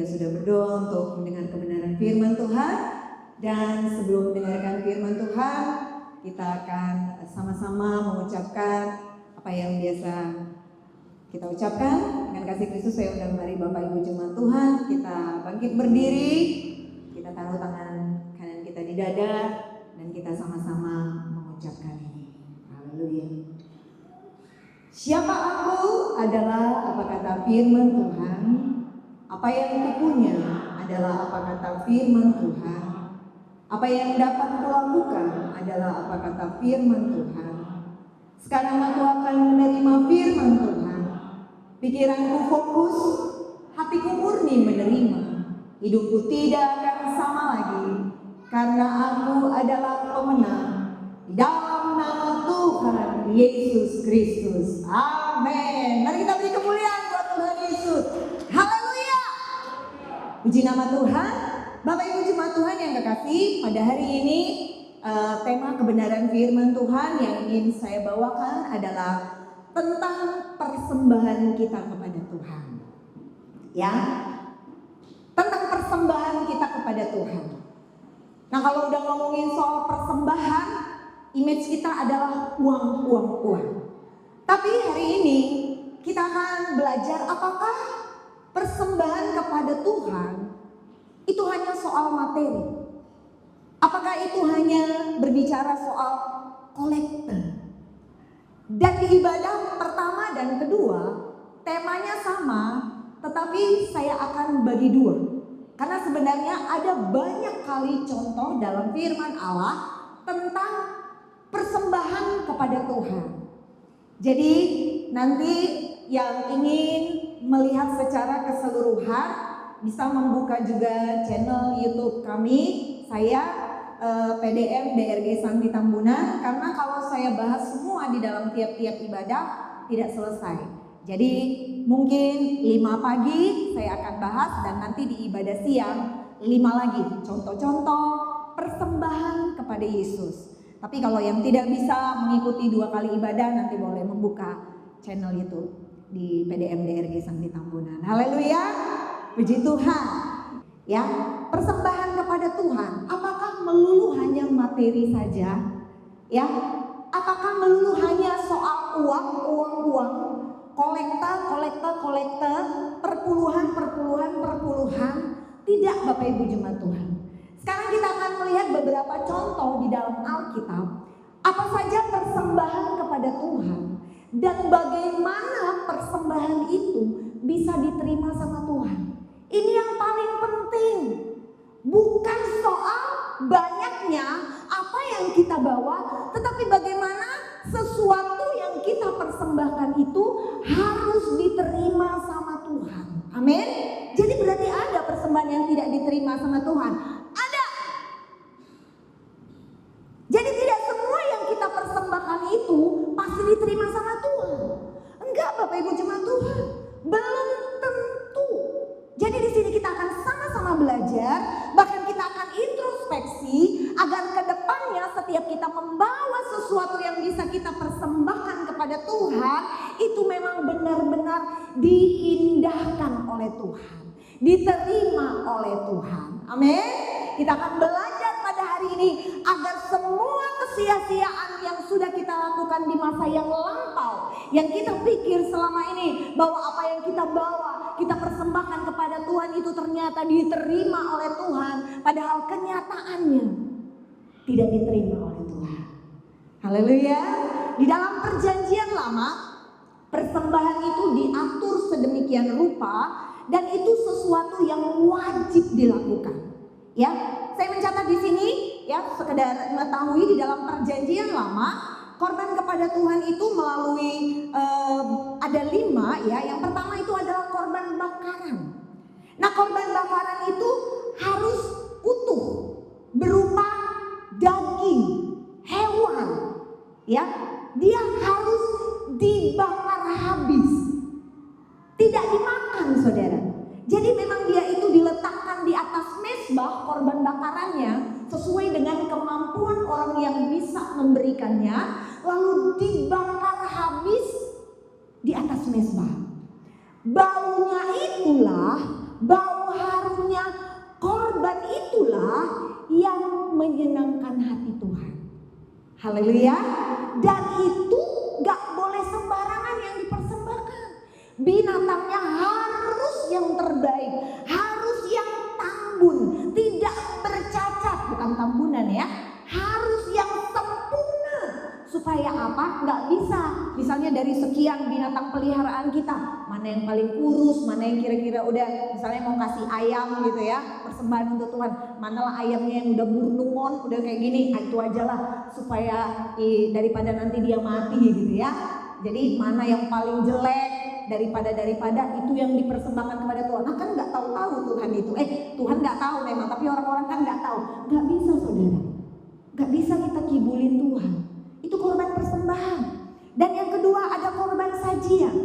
kita sudah berdoa untuk mendengar kebenaran firman Tuhan. Dan sebelum mendengarkan firman Tuhan, kita akan sama-sama mengucapkan apa yang biasa kita ucapkan. Dengan kasih Kristus saya undang mari Bapak Ibu jemaat Tuhan, kita bangkit berdiri, kita taruh tangan kanan kita di dada, dan kita sama-sama mengucapkan ini. Haleluya. Siapa aku adalah apa kata firman Tuhan. Apa yang kupunya adalah apa kata firman Tuhan. Apa yang dapat kulakukan adalah apa kata firman Tuhan. Sekarang aku akan menerima firman Tuhan. Pikiranku fokus, hatiku murni menerima. Hidupku tidak akan sama lagi, karena aku adalah pemenang di dalam nama Tuhan Yesus Kristus. Amin. Mari kita beri kemuliaan buat Tuhan Yesus. Haleluya. Puji nama Tuhan. Bapak Ibu jemaat Tuhan yang kekasih, pada hari ini tema kebenaran firman Tuhan yang ingin saya bawakan adalah tentang persembahan kita kepada Tuhan. Ya, tentang persembahan kita kepada Tuhan. Nah, kalau udah ngomongin soal persembahan, image kita adalah uang. Tapi hari ini kita akan belajar apakah persembahan kepada Tuhan itu hanya soal materi. Apakah itu hanya berbicara soal kolektor? Dan di ibadah pertama dan kedua temanya sama, tetapi saya akan bagi dua. Karena sebenarnya ada banyak kali contoh dalam firman Allah tentang persembahan kepada Tuhan. Jadi nanti yang ingin melihat secara keseluruhan bisa membuka juga channel YouTube kami, saya PDM DRG Santi Tambunan, karena kalau saya bahas semua di dalam tiap-tiap ibadah tidak selesai. Jadi mungkin 5 pagi saya akan bahas, dan nanti di ibadah siang 5 lagi contoh-contoh persembahan kepada Yesus. Tapi kalau yang tidak bisa mengikuti 2 kali ibadah, nanti boleh membuka channel YouTube di PDM DRG Santi Tambunan. Haleluya. Puji Tuhan. Ya, persembahan kepada Tuhan apakah melulu hanya materi saja? Ya, apakah melulu hanya soal uang, kolektor, perpuluhan? Tidak, Bapak Ibu jemaat Tuhan. Sekarang kita akan melihat beberapa contoh di dalam Alkitab. Apa saja persembahan kepada Tuhan dan bagaimana persembahan itu bisa diterima sama Tuhan. Ini yang paling penting. Bukan soal banyaknya apa yang kita bawa, tetapi bagaimana sesuatu yang kita persembahkan itu harus diterima sama Tuhan. Amin. Jadi berarti ada persembahan yang tidak diterima sama Tuhan. Ada. Jadi tidak semua yang kita persembahkan itu pasti diterima sama Tuhan. Enggak, Bapak Ibu jemaat Tuhan. Belum tentu. Jadi di sini kita akan sama-sama belajar, bahkan kita akan introspeksi agar ke depannya setiap kita membawa sesuatu yang bisa kita persembahkan kepada Tuhan, itu memang benar-benar diindahkan oleh Tuhan, diterima oleh Tuhan. Amin. Kita akan belajar pada hari ini agar semua kesia-siaan yang sudah kita lakukan di masa yang lampau, yang kita pikir selama ini bahwa apa yang kita bawa, kita persembahkan kepada Tuhan itu ternyata diterima oleh Tuhan, padahal kenyataannya tidak diterima oleh Tuhan. Haleluya. Di dalam perjanjian lama, persembahan itu diatur sedemikian rupa dan itu sesuatu yang wajib dilakukan. Ya, saya mencatat di sini ya, sekedar mengetahui di dalam perjanjian lama korban kepada Tuhan itu melalui ada 5 ya. Yang pertama itu adalah korban bakaran. Nah, korban bakaran itu harus utuh berupa daging hewan. Ya, dia harus dibakar habis. Tidak dimakan, Saudara. Jadi memang dia itu diletakkan di atas mezbah korban bakarannya sesuai dengan kemampuan orang yang bisa memberikannya, lalu dibakar habis di atas mezbah. Baunya itulah bau korban itulah yang menyenangkan hati Tuhan. Haleluya. Dan itu gak boleh sembarangan yang dipersembahkan. Binatangnya harus yang terbaik, harus yang tambun, tidak bercacat, bukan tambunan ya, harus yang sempurna. Supaya apa? Gak bisa misalnya dari sekian binatang peliharaan kita, mana yang paling kurus, mana yang kira-kira udah misalnya mau kasih ayam gitu ya, persembahan untuk Tuhan, manalah ayamnya yang udah burnungon, udah kayak gini, itu aja lah supaya daripada nanti dia mati gitu ya. Jadi mana yang paling jelek daripada itu yang dipersembahkan kepada Tuhan. Nah kan nggak tahu Tuhan itu. Tuhan nggak tahu memang, tapi orang-orang kan nggak tahu. Nggak bisa saudara, nggak bisa kita kibulin Tuhan. Itu korban persembahan. Dan yang kedua ada korban sajian.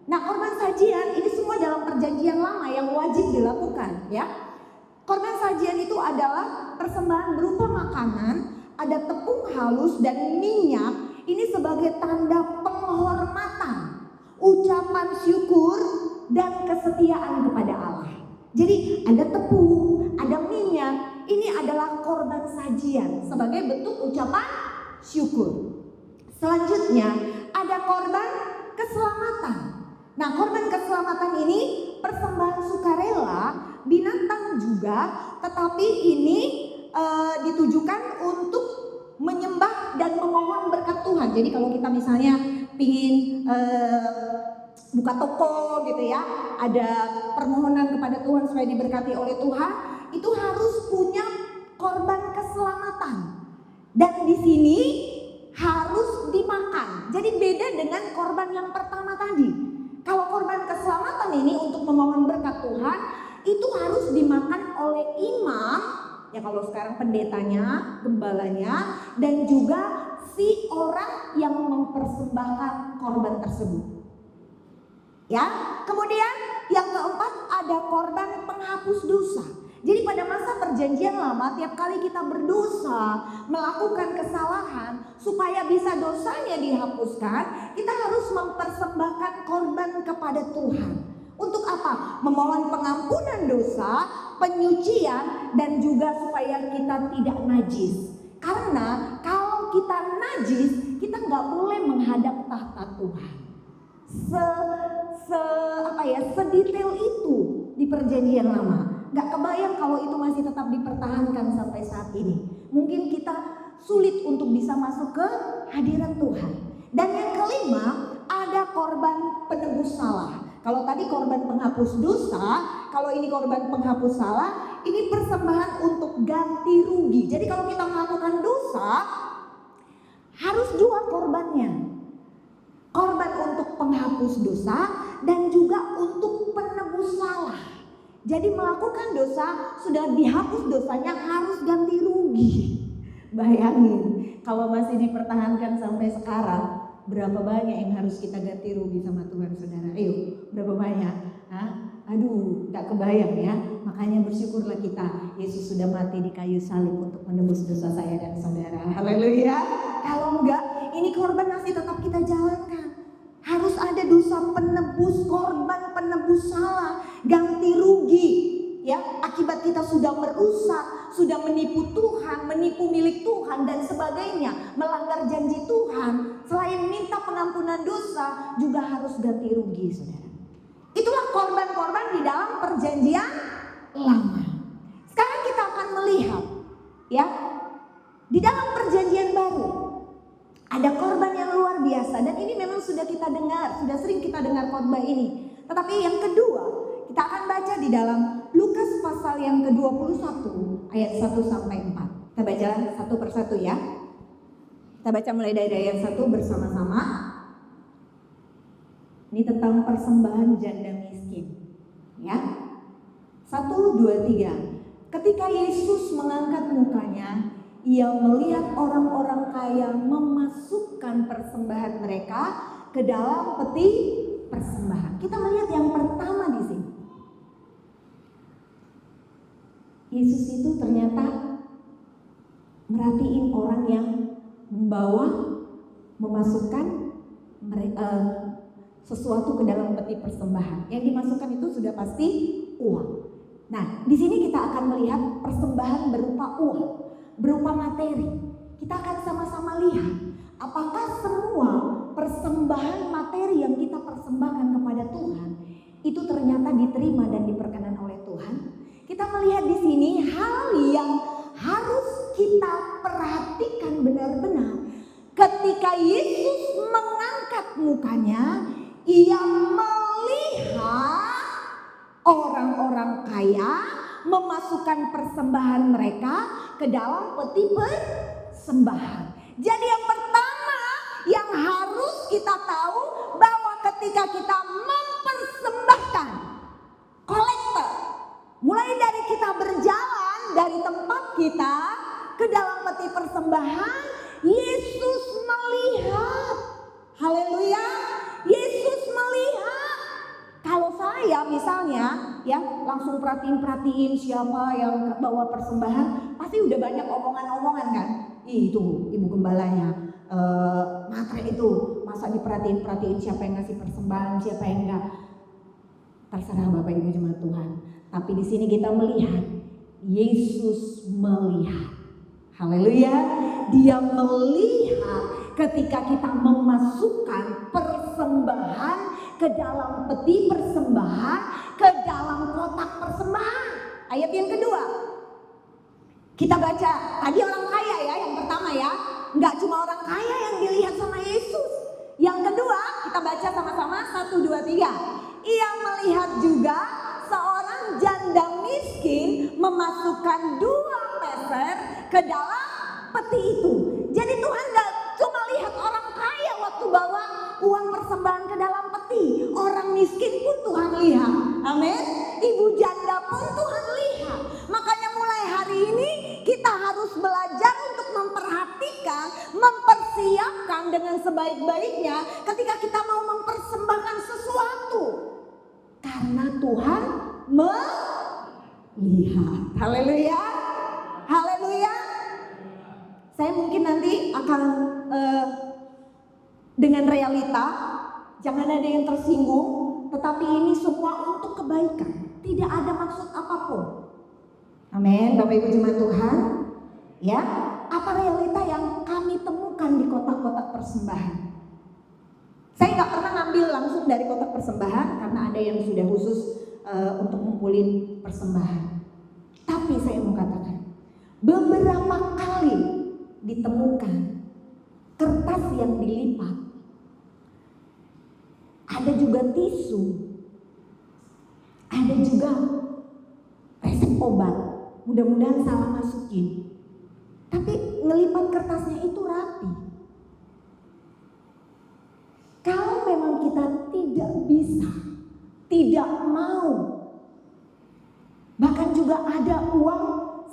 Nah korban sajian ini semua dalam perjanjian lama yang wajib dilakukan ya. Korban sajian itu adalah persembahan berupa makanan, ada tepung halus dan minyak. Ini sebagai tanda penghormatan, ucapan syukur dan kesetiaan kepada Allah. Jadi ada tepung, ada minyak. Ini adalah korban sajian sebagai bentuk ucapan syukur. Selanjutnya ada korban keselamatan. Nah korban keselamatan ini persembahan sukarela, binatang juga, tetapi ini ditujukan untuk menyembah dan memohon berkat Tuhan. Jadi kalau kita misalnya pingin buka toko gitu ya, ada permohonan kepada Tuhan supaya diberkati oleh Tuhan, itu harus punya korban keselamatan. Dan di sini harus dimakan. Jadi beda dengan korban yang pertama tadi. Kalau korban keselamatan ini untuk memohon berkat Tuhan, itu harus dimakan oleh imam, ya kalau sekarang pendetanya, gembalanya, dan juga si orang yang mempersembahkan korban tersebut. Ya, kemudian yang keempat ada korban penghapus dosa. Jadi pada masa perjanjian lama, tiap kali kita berdosa, melakukan kesalahan, supaya bisa dosanya dihapuskan, kita harus mempersembahkan korban kepada Tuhan. Untuk apa? Memohon pengampunan dosa, penyucian, dan juga supaya kita tidak najis. Karena kalau kita najis, kita nggak boleh menghadap tahta Tuhan. Sedetail itu di perjanjian lama. Gak kebayang kalau itu masih tetap dipertahankan sampai saat ini. Mungkin kita sulit untuk bisa masuk ke hadirat Tuhan. Dan yang kelima ada korban penebus salah. Kalau tadi korban penghapus dosa, kalau ini korban penghapus salah, ini persembahan untuk ganti rugi. Jadi kalau kita melakukan dosa, harus dua korbannya. Korban untuk penghapus dosa dan juga untuk penebus salah. Jadi melakukan dosa, sudah dihapus dosanya, harus ganti rugi. Bayangin, kalau masih dipertahankan sampai sekarang, berapa banyak yang harus kita ganti rugi sama Tuhan saudara? Ayo, berapa banyak? Aduh, gak kebayang ya. Makanya bersyukurlah kita, Yesus sudah mati di kayu salib untuk menebus dosa saya dan saudara. Haleluya. Kalau enggak, ini korban masih tetap kita jalankan. Harus ada dosa penebus, korban penebus salah, ganti rugi. Ya, akibat kita sudah merusak, sudah menipu Tuhan, menipu milik Tuhan dan sebagainya, melanggar janji Tuhan. Selain minta pengampunan dosa, juga harus ganti rugi, saudara. Itulah korban-korban di dalam perjanjian lama. Sekarang kita akan melihat, ya, di dalam perjanjian baru. Ada korban yang luar biasa dan ini memang sudah kita dengar, sudah sering kita dengar khotbah ini. Tetapi yang kedua, kita akan baca di dalam Lukas pasal yang ke-21 ayat 1 sampai 4. Kita baca satu persatu ya. Kita baca mulai dari ayat 1 bersama-sama. Ini tentang persembahan janda miskin. Ya. 1, 2, 3. Ketika Yesus mengangkat mukanya, ia melihat orang-orang kaya memasukkan persembahan mereka ke dalam peti persembahan. Kita melihat yang pertama di sini. Yesus itu ternyata merhatiin orang yang memasukkan sesuatu ke dalam peti persembahan. Yang dimasukkan itu sudah pasti uang. Nah, di sini kita akan melihat persembahan berupa uang, berupa materi. Kita akan sama-sama lihat apakah semua persembahan materi yang kita persembahkan kepada Tuhan itu ternyata diterima dan diperkenan oleh Tuhan. Kita melihat di sini hal yang harus kita perhatikan benar-benar. Ketika Yesus mengangkat mukanya, ia melihat orang-orang kaya memasukkan persembahan mereka ke dalam peti persembahan. Jadi yang pertama yang harus kita tahu bahwa ketika kita mempersembahkan kolektor, mulai dari kita berjalan dari tempat kita ke dalam peti persembahan, Yesus melihat. Haleluya. Yesus melihat. Kalau saya misalnya ya langsung perhatiin siapa yang bawa persembahan, pasti udah banyak omongan-omongan kan. Itu ibu gembalanya, matre itu masa diperhatiin siapa yang ngasih persembahan, siapa yang enggak. Terserah Bapak Ibu jemaat Tuhan. Tapi di sini kita melihat Yesus melihat. Haleluya. Dia melihat ketika kita memasukkan persembahan ke dalam peti persembahan, ke dalam kotak persembahan. Ayat yang kedua. Kita baca, tadi orang kaya ya yang pertama ya. Enggak cuma orang kaya yang dilihat sama Yesus. Yang kedua, kita baca sama-sama 1, 2, 3. Ia melihat juga seorang janda miskin memasukkan 2 peser ke dalam peti itu. Jadi Tuhan gak cuma lihat orang kaya waktu bawa uang persembahan ke dalam peti. Orang miskin pun Tuhan lihat. Amin. Ibu janda pun Tuhan lihat. Makanya mulai hari ini kita harus belajar untuk memperhatikan, mempersiapkan dengan sebaik-baiknya ketika kita mau mempersembahkan sesuatu. Karena Tuhan melihat. Haleluya. Haleluya. Saya mungkin nanti akan dengan realita, jangan ada yang tersinggung, tetapi ini semua untuk kebaikan. Tidak ada maksud apapun. Amin, Bapak Ibu jemaat Tuhan. Ya, apa realita yang kami temukan di kotak-kotak persembahan? Saya nggak pernah ngambil langsung dari kotak persembahan karena ada yang sudah khusus untuk ngumpulin persembahan. Tapi saya mau katakan, beberapa kali ditemukan kertas yang dilipat, ada juga tisu, ada juga resep obat. Mudah-mudahan salah masukin. Tapi ngelipat kertasnya itu rapi. Kalau memang kita tidak bisa, tidak mau, bahkan juga ada uang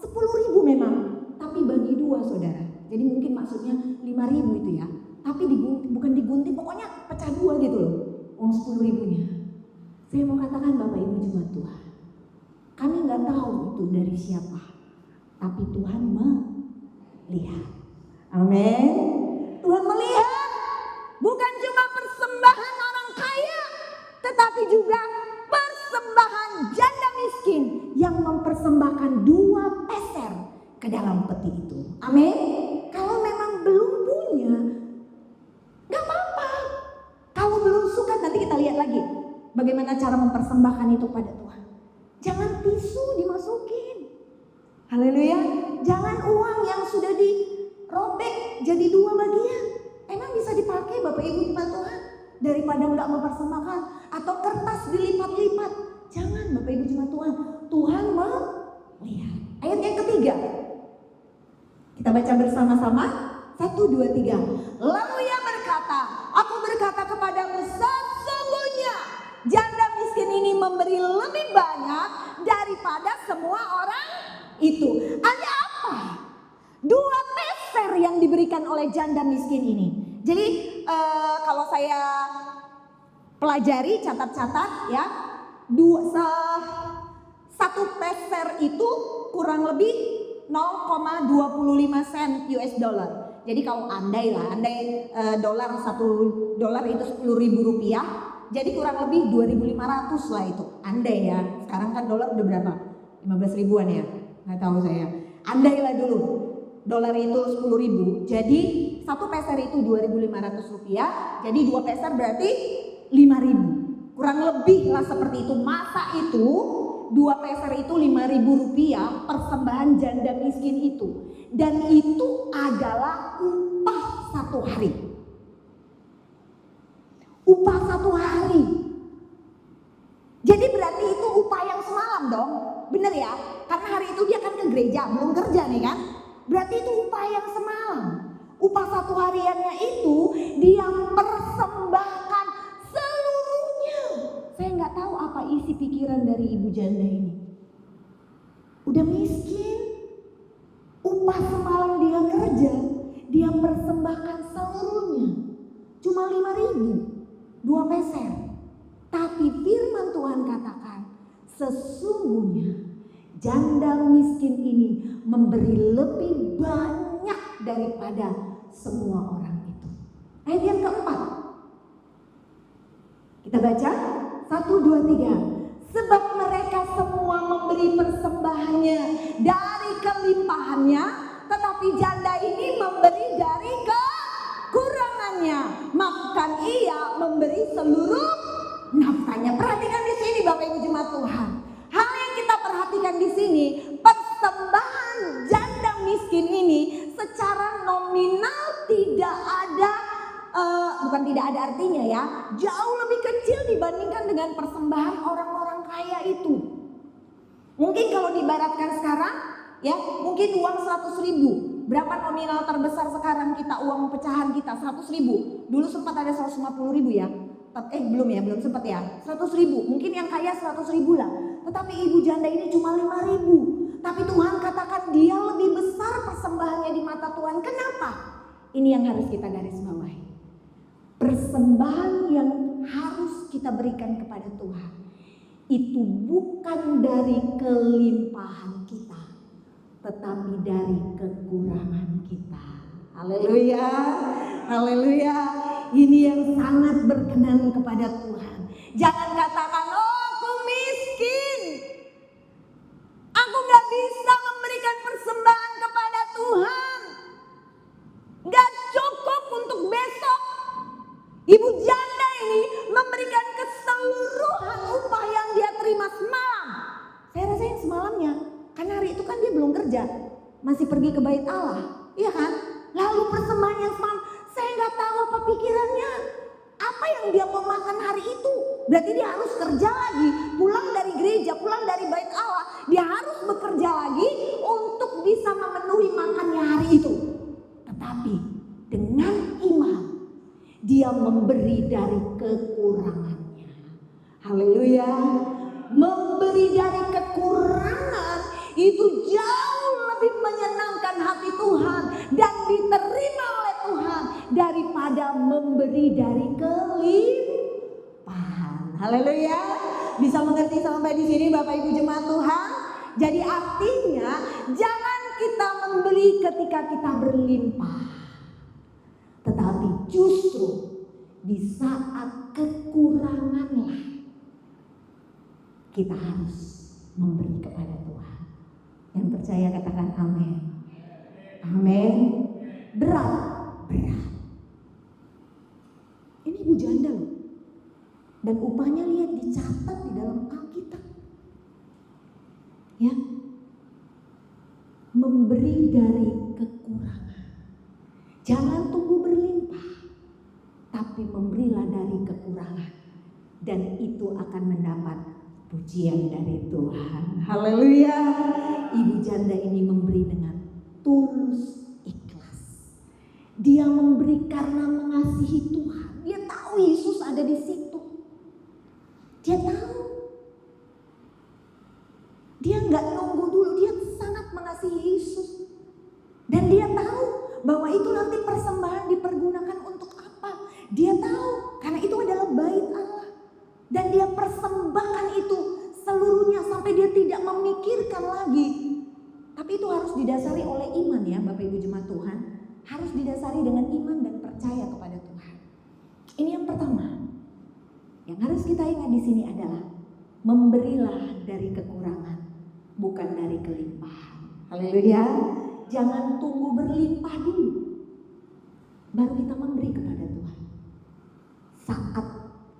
10.000 memang, tapi bagi 2 saudara. Jadi mungkin maksudnya 5.000 itu ya. Tapi bukan digunting, pokoknya pecah 2 gitu loh. Uang 10.000-nya. Saya mau katakan Bapak Ibu jemaat Tuhan, kami nggak tahu itu dari siapa, tapi Tuhan melihat. Amin. Tuhan melihat bukan cuma persembahan orang kaya, tetapi juga persembahan janda miskin yang mempersembahkan 2 peser ke dalam peti itu. Amin. Kalau memang belum punya, gak apa-apa. Kalau belum suka, nanti kita lihat lagi bagaimana cara mempersembahkan itu pada Tuhan. Jangan tisu dimasukin. Haleluya. Jangan uang yang sudah dirobek jadi 2 bagian. Emang bisa dipakai Bapak Ibu jemaat Tuhan? Daripada gak mempersembahkan. Atau kertas dilipat-lipat. Jangan Bapak Ibu jemaat Tuhan. Tuhan melihat. Ayat yang ketiga. Kita baca bersama-sama. 1, 2, 3. Lalu ia berkata, aku berkata kepadamu, sesungguhnya janda miskin ini memberi lebih banyak daripada semua orang itu. Ada apa? 2 peser yang diberikan oleh janda miskin ini. Jadi kalau saya pelajari, catat-catat ya, 1 peser itu kurang lebih 0,25 sen US dollar. Jadi kalau andai dolar, 1 dolar itu 10.000 rupiah. Jadi kurang lebih 2.500 lah itu. Andai ya, sekarang kan dolar udah berapa? 15 ribuan ya, nggak tahu saya. Andailah dulu dolar itu 10.000, jadi 1 peser itu 2.500 rupiah, jadi 2 peser berarti 5.000. Kurang lebih lah seperti itu. Masa itu 2 peser itu 5.000 rupiah persembahan janda miskin itu. Dan itu adalah upah 1 hari. Upah 1 hari. Jadi berarti itu upah yang semalam dong. Bener ya? Karena hari itu dia kan ke gereja, belum kerja nih kan. Berarti itu upah yang semalam. Upah 1 hariannya itu dia persembahkan seluruhnya. Saya nggak tahu apa isi pikiran dari ibu janda ini. Udah miskin, upah semalam dia kerja, dia persembahkan seluruhnya. Cuma 5.000, 2 peser. Tapi firman Tuhan katakan, sesungguhnya janda miskin ini memberi lebih banyak daripada semua orang itu. Ayat yang keempat. Kita baca 1, 2, 3. Sebab mereka semua memberi persembahannya dari kelimpahannya, tetapi janda ini memberi dari kekurangannya. Maka ia memberi seluruh nafkahnya. Perhatikan di sini Bapak Ibu jemaat Tuhan. Hal yang kita perhatikan di sini, persembahan janda miskin ini secara nominal tidak ada, bukan tidak ada artinya ya, jauh lebih kecil dibandingkan dengan persembahan orang-orang kaya itu. Mungkin kalau diibaratkan sekarang, ya mungkin uang 100.000. Berapa nominal terbesar sekarang kita, uang pecahan kita 100.000. Dulu sempat ada 150.000 ya. Belum sempat ya. 100.000, mungkin yang kaya 100.000 lah. Tetapi ibu janda ini cuma 5.000. Tapi Tuhan katakan dia lebih besar persembahannya di mata Tuhan. Kenapa? Ini yang harus kita garis bawahi. Persembahan yang harus kita berikan kepada Tuhan itu bukan dari kelimpahan kita, tetapi dari kekurangan kita. Haleluya, haleluya. Ini yang sangat berkenan kepada Tuhan. Jangan katakan, oh aku miskin, aku gak bisa memberikan persembahan kepada Tuhan, gak cukup untuk besok. Ibu janda ini memberikan keseluruhan upah yang dia terima semalam. Saya rasa yang semalamnya, karena hari itu kan dia belum kerja, masih pergi ke bait Allah, iya kan? Lalu persembahan yang semalam, saya nggak tahu apa pikirannya, apa yang dia mau makan hari itu. Berarti dia harus kerja lagi, pulang dari gereja, pulang dari bait Allah, dia harus bekerja lagi untuk bisa memenuhi makannya hari itu. Tetapi dengan iman, dia memberi dari kekurangannya. Haleluya. Memberi dari kekurangan itu jauh lebih menyenangkan hati Tuhan dan diterima oleh Tuhan daripada memberi dari kelimpahan. Haleluya. Bisa mengerti sampai di sini Bapak Ibu jemaat Tuhan? Jadi artinya jangan kita membeli ketika kita berlimpah, tetapi justru di saat kekuranganlah kita harus memberi kepada Tuhan. Yang percaya katakan amin. Amin. Berat. Ini ibu janda loh. Dan upahnya lihat dicatat di dalam Alkitab. Ya. Memberi dari kekurangan. Jangan tunggu berlimpah, tapi memberilah dari kekurangan, dan itu akan mendapat pujian dari Tuhan. Haleluya. Ibu janda ini memberi dengan tulus ikhlas. Dia memberi karena mengasihi Tuhan. Dia tahu Yesus ada di situ. Dia tahu. Dia nggak nunggu dulu. Dia sangat mengasihi Yesus. Dan dia tahu bahwa itu nanti persembahan dipergunakan untuk apa. Dia tahu karena itu adalah bait Allah. Dan dia persembahkan itu seluruhnya sampai dia tidak memikirkan lagi. Tapi itu harus didasari oleh iman ya Bapak Ibu jemaat Tuhan. Harus didasari dengan iman dan percaya kepada Tuhan. Ini yang pertama. Yang harus kita ingat di sini adalah memberilah dari kekurangan bukan dari kelimpahan. Haleluya. Jangan tunggu berlimpah dulu, baru kita memberi kepada Tuhan. Saat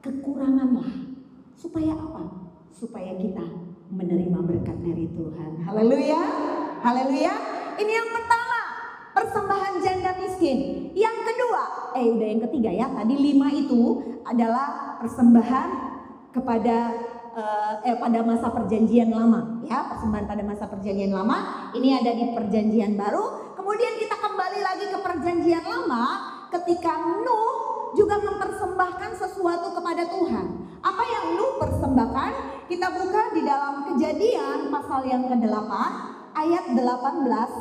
kekuranganlah, supaya apa? Supaya kita menerima berkat dari Tuhan. Haleluya. Haleluya. Ini yang pertama, persembahan janda miskin. Yang kedua, udah yang ketiga ya. Tadi 5 itu adalah persembahan kepada pada masa perjanjian lama ya, persembahan pada masa perjanjian lama. Ini ada di perjanjian baru. Kemudian kita kembali lagi ke perjanjian lama ketika Nuh juga mempersembahkan sesuatu kepada Tuhan. Apa yang Nuh persembahkan? Kita buka di dalam Kejadian pasal yang ke-8 ayat 18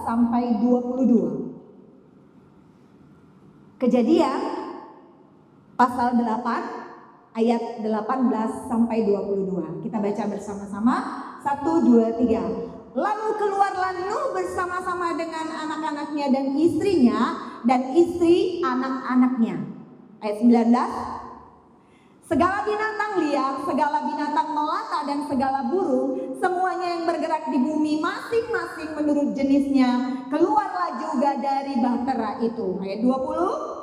sampai 22. Kejadian pasal 8 ayat 18 sampai 22. Kita baca bersama-sama. 1, 2, 3. Lalu keluarlah Nuh bersama-sama dengan anak-anaknya dan istrinya dan istri anak-anaknya. Ayat 19. Segala binatang liar, segala binatang melata dan segala burung, semuanya yang bergerak di bumi masing-masing menurut jenisnya, keluarlah juga dari bahtera itu. Ayat 20.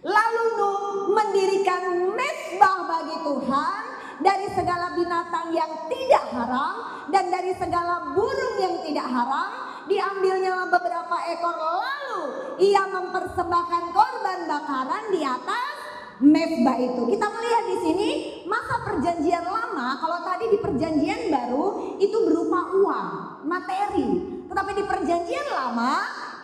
Lalu Nuh mendirikan mezbah bagi Tuhan dari segala binatang yang tidak haram dan dari segala burung yang tidak haram. Diambilnya beberapa ekor, lalu ia mempersembahkan korban bakaran di atas mezbah itu. Kita melihat di sini masa perjanjian lama. Kalau tadi di perjanjian baru itu berupa uang, materi. Tetapi di perjanjian lama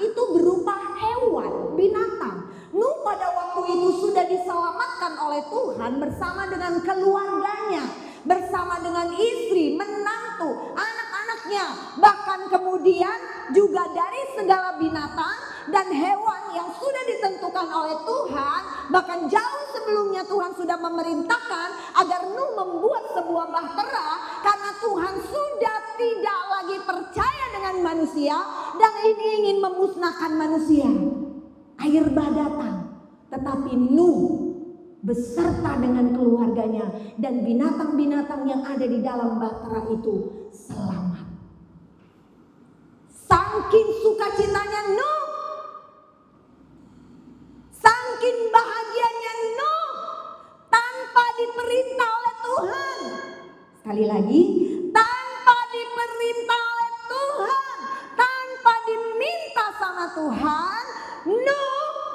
itu berupa hewan, binatang. Nuh pada waktu itu sudah diselamatkan oleh Tuhan bersama dengan keluarganya, bersama dengan istri, menantu, anak-anaknya, bahkan kemudian juga dari segala binatang dan hewan yang sudah ditentukan oleh Tuhan. Bahkan jauh sebelumnya Tuhan sudah memerintahkan agar Nuh membuat sebuah bahtera karena Tuhan sudah tidak lagi percaya dengan manusia dan ini ingin memusnahkan manusia. Air bah datang, tetapi Nuh beserta dengan keluarganya dan binatang-binatang yang ada di dalam bahtera itu selamat. Saking sukacitanya Nuh, saking bahagianya Nuh tanpa diperintah oleh Tuhan. Sekali lagi, tanpa diperintah oleh Tuhan, tanpa diminta sama Tuhan, Nuh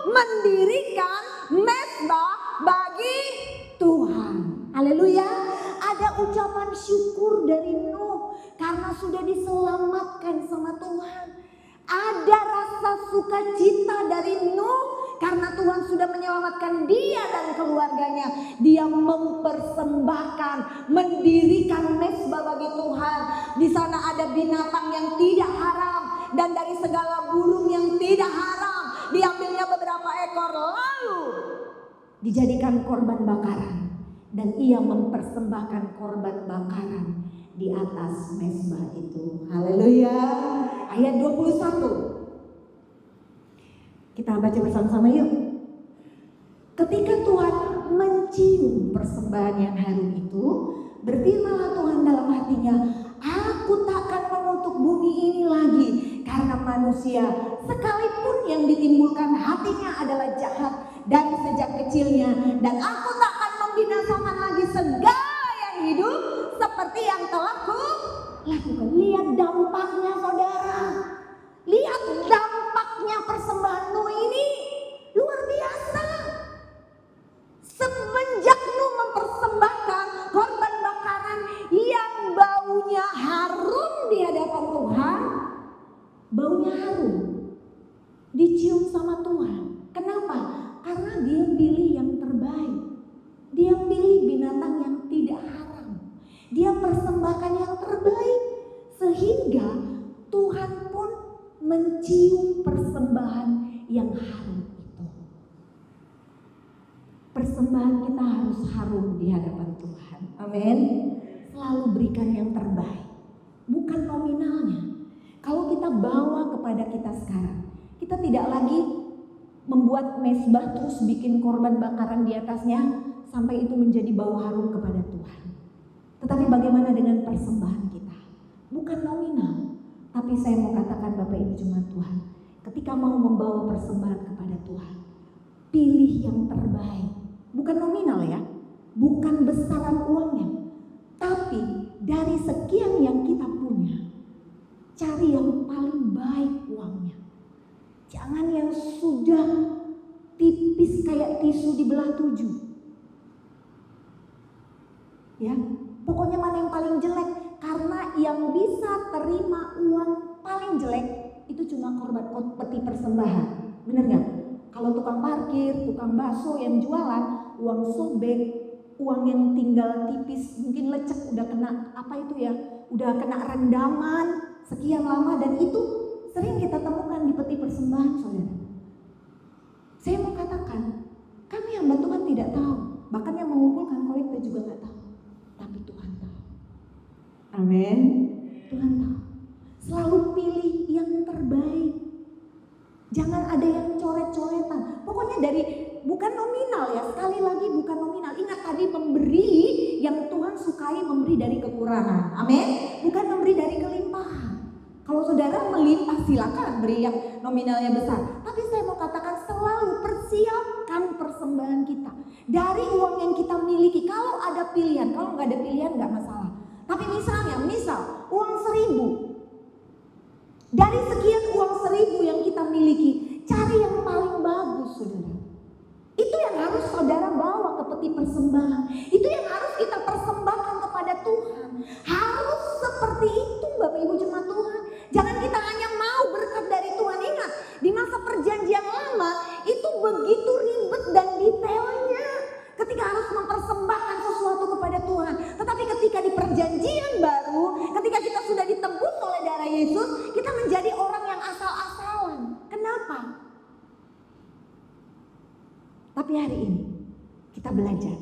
mendirikan mezbah bagi Tuhan. Haleluya. Ada ucapan syukur dari Nuh karena sudah diselamatkan sama Tuhan. Ada rasa sukacita dari Nuh karena Tuhan sudah menyelamatkan dia dan keluarganya. Dia mempersembahkan, mendirikan mezbah bagi Tuhan. Di sana ada binatang yang tidak haram dan dari segala burung yang tidak haram. Diambilnya beberapa ekor, lalu dijadikan korban bakaran. Dan ia mempersembahkan korban bakaran di atas mezbah itu. Haleluya. Ayat 21. Kita baca bersama-sama yuk. Ketika Tuhan mencium persembahan yang harum itu, berfirmanlah Tuhan dalam hatinya, aku takkan mengutuk bumi ini lagi karena manusia sekalipun yang ditimbulkan hatinya adalah jahat dan sejak kecilnya, dan aku takkan membinasakan lagi segala yang hidup seperti yang telah kulakukan. Lihat dampaknya saudara, lihat dampaknya persembahan Nuh ini luar biasa. Semenjak Nuh mempersembahkan korban bakaran yang baunya harum di hadapan Tuhan, baunya harum, dicium sama Tuhan. Kenapa? Karena dia pilih yang terbaik. Dia pilih binatang yang tidak haram. Dia persembahkan yang terbaik. Sehingga Tuhan pun mencium persembahan yang harum itu. Persembahan kita harus harum di hadapan Tuhan. Amin. Selalu berikan yang terbaik. Bukan nominalnya. Kalau kita bawa kepada kita sekarang, kita tidak lagi membuat mezbah terus bikin korban bakaran di atasnya sampai itu menjadi bau harum kepada Tuhan. Tetapi bagaimana dengan persembahan kita? bukan nominal. Tapi saya mau katakan Bapak Ibu jemaat Tuhan, ketika mau membawa persembahan kepada Tuhan, pilih yang terbaik. Bukan nominal ya, bukan besaran uangnya, tapi dari sekian yang kita punya, cari yang paling baik uangnya. Jangan yang sudah tipis kayak tisu dibelah 7. Ya, pokoknya mana yang paling jelek. Karena yang bisa terima uang paling jelek itu cuma korban peti persembahan. Bener gak? Kalau tukang parkir, tukang bakso yang jualan, uang sobek, uang yang tinggal tipis, mungkin lecek, udah kena apa itu ya, udah kena rendaman sekian lama, dan itu sering kita temukan di peti persembahan, saudara. Saya mau katakan, kami hamba Tuhan tidak tahu, bahkan yang mengumpulkan kolekte juga gak tahu, tapi Tuhan tahu. Amin. Tuhan tahu. Selalu pilih yang terbaik. Jangan ada yang coret-coretan. Pokoknya dari, bukan nominal ya, sekali lagi bukan nominal. Ingat tadi memberi yang Tuhan sukai, memberi dari kekurangan. Amin. Bukan memberi dari kelimpahan. Kalau saudara melimpah silakan beri yang nominalnya besar. Tapi saya mau katakan selalu persiapkan persembahan kita. Dari uang yang kita miliki, kalau ada pilihan, kalau nggak ada pilihan nggak masalah. Tapi misalnya, uang 1.000. Dari sekian uang 1.000 yang kita miliki, cari yang paling bagus, saudara. Itu yang harus saudara bawa ke peti persembahan. Itu yang harus kita persembahkan kepada Tuhan. Harus seperti itu Bapak Ibu jemaat Tuhan. Jangan kita hanya mau berkat dari Tuhan. Ingat, di masa perjanjian lama itu begitu ribet dan detailnya. Ketika harus mempersembahkan sesuatu kepada Tuhan. Tetapi ketika di perjanjian baru, ketika kita sudah ditebus oleh darah Yesus, kita menjadi orang yang asal-asalan. Kenapa? Tapi hari ini kita belajar.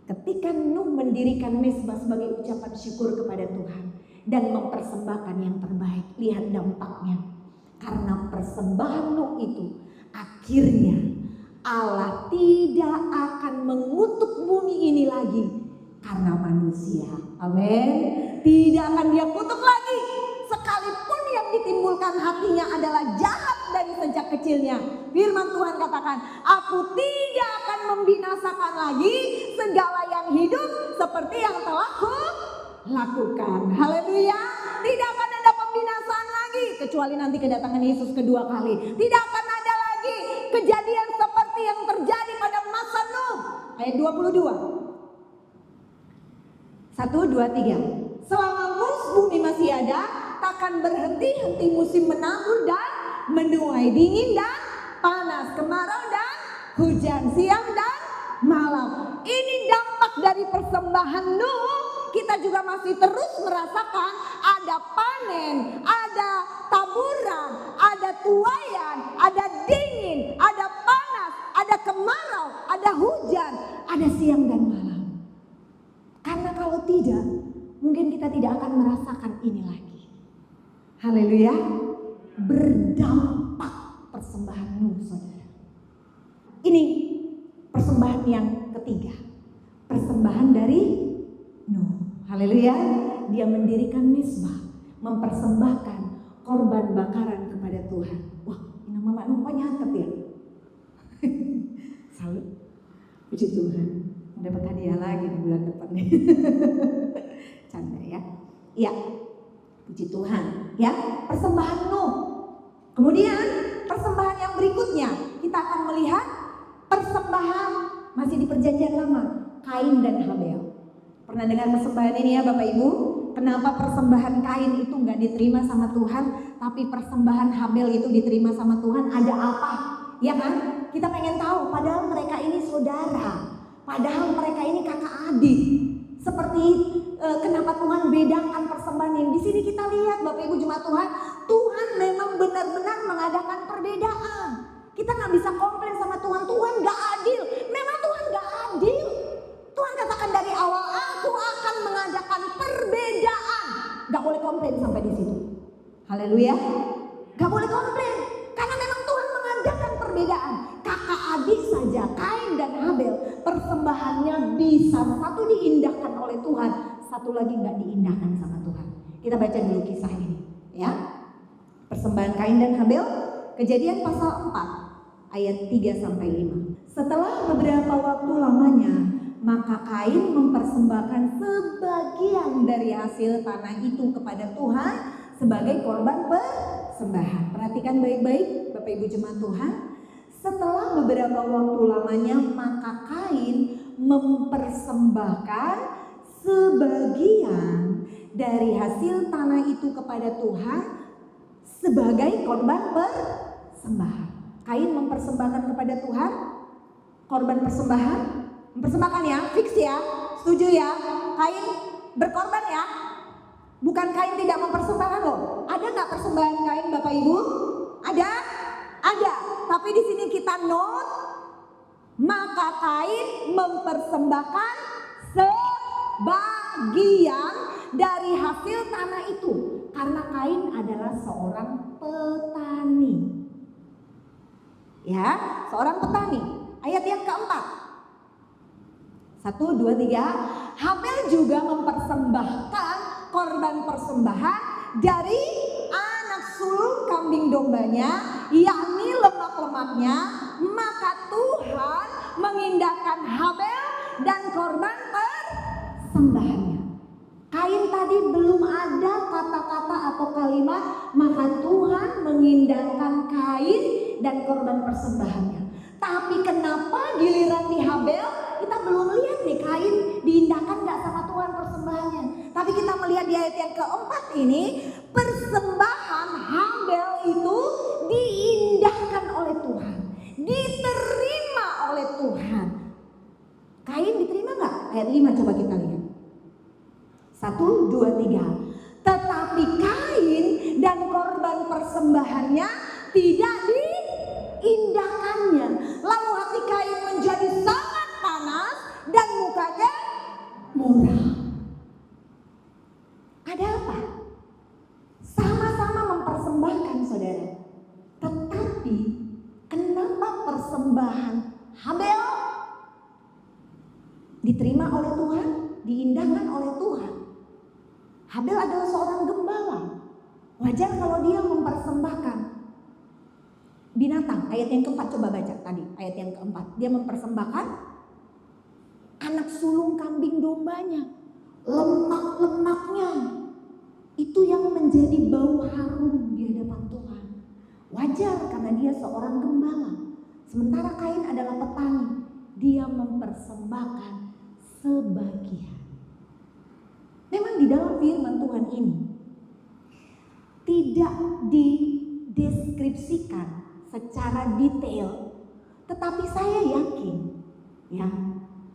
Ketika Nuh mendirikan mezbah sebagai ucapan syukur kepada Tuhan dan mempersembahkan yang terbaik, lihat dampaknya. Karena persembahan Nuh itu akhirnya Allah tidak akan mengutuk bumi ini lagi karena manusia. Amin. Tidak akan dia kutuk lagi. Sekalipun yang ditimbulkan hatinya adalah jahat dari sejak kecilnya. Firman Tuhan katakan, aku tidak akan membinasakan lagi segala yang hidup seperti yang telah kulakukan. Haleluya. Tidak akan ada pembinasaan lagi kecuali nanti kedatangan Yesus kedua kali. Tidak akan ada lagi kejadian seperti yang terjadi pada masa Nuh. Ayat 22. 1, 2, 3. Selama bumi masih ada, takkan berhenti-henti musim menabur dan menuai, dingin dan panas, kemarau dan hujan, siang dan malam. Ini dampak dari persembahan Nuh. Kita juga masih terus merasakan ada panen, ada taburan, ada tuaian, ada dingin, ada panas, ada kemarau, ada hujan, ada siang dan malam. Karena kalau tidak, mungkin kita tidak akan merasakan ini lagi. Haleluya. Berdampak persembahan Nuh, saudara. Ini persembahan yang ketiga. Persembahan dari Nuh. Haleluya. Dia mendirikan mezbah, mempersembahkan korban bakaran kepada Tuhan. Wah, ini nama Nuh nyatet ya. Salut. Puji Tuhan. Dapat hadiah lagi di bulan depan nih. Canda ya. Iya. Puji Tuhan. Ya, persembahan Nuh. Kemudian persembahan yang berikutnya kita akan melihat persembahan masih di perjanjian lama, Kain dan Habel. Pernah dengar persembahan ini ya Bapak Ibu? Kenapa persembahan Kain itu nggak diterima sama Tuhan, tapi persembahan Habel itu diterima sama Tuhan? Ada apa? Ya kan? Kita pengen tahu. Padahal mereka ini saudara, padahal mereka ini kakak adik. Seperti kenapa Tuhan bedakan persembahan yang di sini kita lihat Bapak Ibu jemaat Tuhan, Tuhan memang benar-benar mengadakan perbedaan. Kita nggak bisa komplain sama Tuhan, Tuhan nggak adil. Memang Tuhan nggak adil. Tuhan katakan dari awal, aku akan mengadakan perbedaan. Gak boleh komplain sampai di situ. Haleluya. Gak boleh komplain. Karena memang Tuhan mengadakan perbedaan. Kakak adik saja, Kain dan Habel, persembahannya bisa satu diindahkan oleh Tuhan, satu lagi gak diindahkan sama Tuhan. Kita baca dulu kisah ini, ya. Persembahan Kain dan Habel, Kejadian pasal 4 ayat 3 sampai 5. Setelah beberapa waktu lamanya, maka Kain mempersembahkan sebagian dari hasil tanah itu kepada Tuhan sebagai korban persembahan. Perhatikan baik-baik Bapak Ibu jemaat Tuhan. Setelah beberapa waktu lamanya, maka Kain mempersembahkan sebagian dari hasil tanah itu kepada Tuhan sebagai korban persembahan. Kain mempersembahkan kepada Tuhan korban persembahan. Mempersembahkan ya, fix ya, setuju ya. Kain berkorban ya. Bukan Kain tidak mempersembahkan loh. Ada nggak persembahan Kain Bapak Ibu? Ada? Ada. Tapi di sini kita note, maka Kain mempersembahkan sebagian dari hasil tanah itu. Karena Kain adalah seorang petani. Ya, seorang petani. Ayat yang keempat. 1, 2, 3. Habel juga mempersembahkan korban persembahan dari anak sulung kambing dombanya, yakni lemak-lemaknya. Maka Tuhan mengindahkan Habel dan korban persembahannya. Kain tadi belum ada kata-kata atau kalimat, maka Tuhan mengindahkan Kain dan korban persembahannya. Tapi kenapa giliran di Habel kita belum lihat nih Kain diindahkan gak sama Tuhan persembahannya. Tapi kita melihat di ayat yang keempat ini, persembahan Habel itu diindahkan oleh Tuhan, diterima oleh Tuhan. Kain diterima gak? Ayat 5 coba kita lihat. 1, 2, 3. Tetapi Kain dan korban persembahannya tidak diindahkannya. Lalu hati Kain menjadi sangat panas dan mukanya muram. Ada apa? Sama-sama mempersembahkan saudara. Tetapi kenapa persembahan Habel diterima oleh Tuhan, diindahkan oleh Tuhan? Habel adalah seorang gembala. Wajar kalau dia mempersembahkan binatang. Ayat yang keempat coba baca tadi. Ayat yang keempat. Dia mempersembahkan anak sulung kambing dombanya. Lemak-lemaknya. Itu yang menjadi bau harum di hadapan Tuhan. Wajar karena dia seorang gembala. Sementara Kain adalah petani. Dia mempersembahkan sebagian. Memang di dalam firman Tuhan ini tidak dideskripsikan secara detail, tetapi saya yakin ya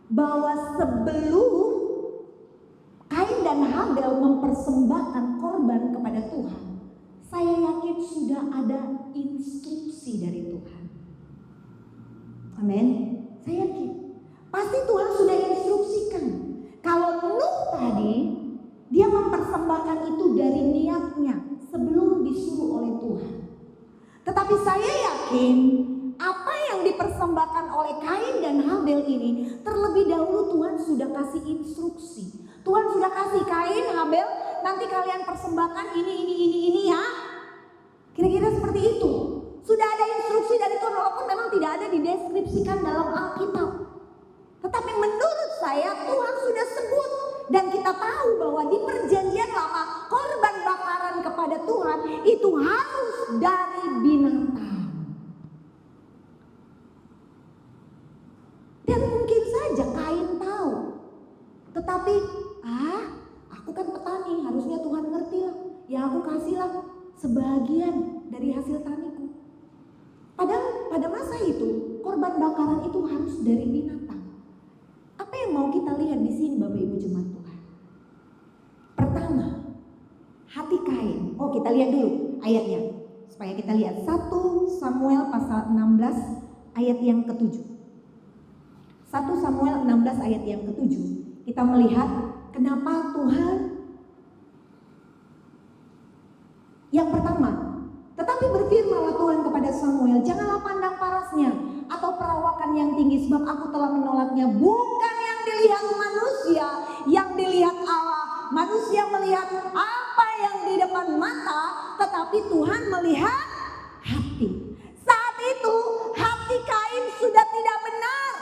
bahwa sebelum Kain dan Habel mempersembahkan korban kepada Tuhan, saya yakin sudah ada instruksi dari Tuhan. Amin. Saya yakin pasti Tuhan sudah instruksikan. Kalau Nuh tadi, dia mempersembahkan itu dari niatnya sebelum disuruh oleh Tuhan. Tetapi saya yakin apa yang dipersembahkan oleh Kain dan Habel ini, terlebih dahulu Tuhan sudah kasih instruksi. Tuhan sudah kasih Kain, Habel, nanti kalian persembahkan ini ya. Kira-kira seperti itu. Sudah ada instruksi dari Tuhan, walaupun memang tidak ada dideskripsikan dalam Alkitab. Tetapi menurut saya Tuhan sudah sebut. Dan kita tahu bahwa di perjanjian lama korban bakaran kepada Tuhan itu harus dari binatang. Dan mungkin saja Kain tahu. Tetapi aku kan petani, harusnya Tuhan ngerti lah. Ya aku kasihlah sebagian dari hasil taniku. Padahal pada masa itu korban bakaran itu harus dari binatang. Apa yang mau kita lihat di sini Bapak Ibu jemaat Tuhan? Pertama, hati Kain. Oh, kita lihat dulu ayatnya supaya kita lihat 1 Samuel pasal 16 ayat yang ke-7. 1 Samuel 16 ayat yang ke-7. Kita melihat kenapa Tuhan. Yang pertama, tetapi berfirmanlah Tuhan kepada Samuel, janganlah pandang parasnya atau perawakan yang tinggi, sebab aku telah menolaknya. Bukan yang dilihat manusia, yang dilihat Allah. Manusia melihat apa tetapi Tuhan melihat hati. Saat itu hati Kain sudah tidak benar.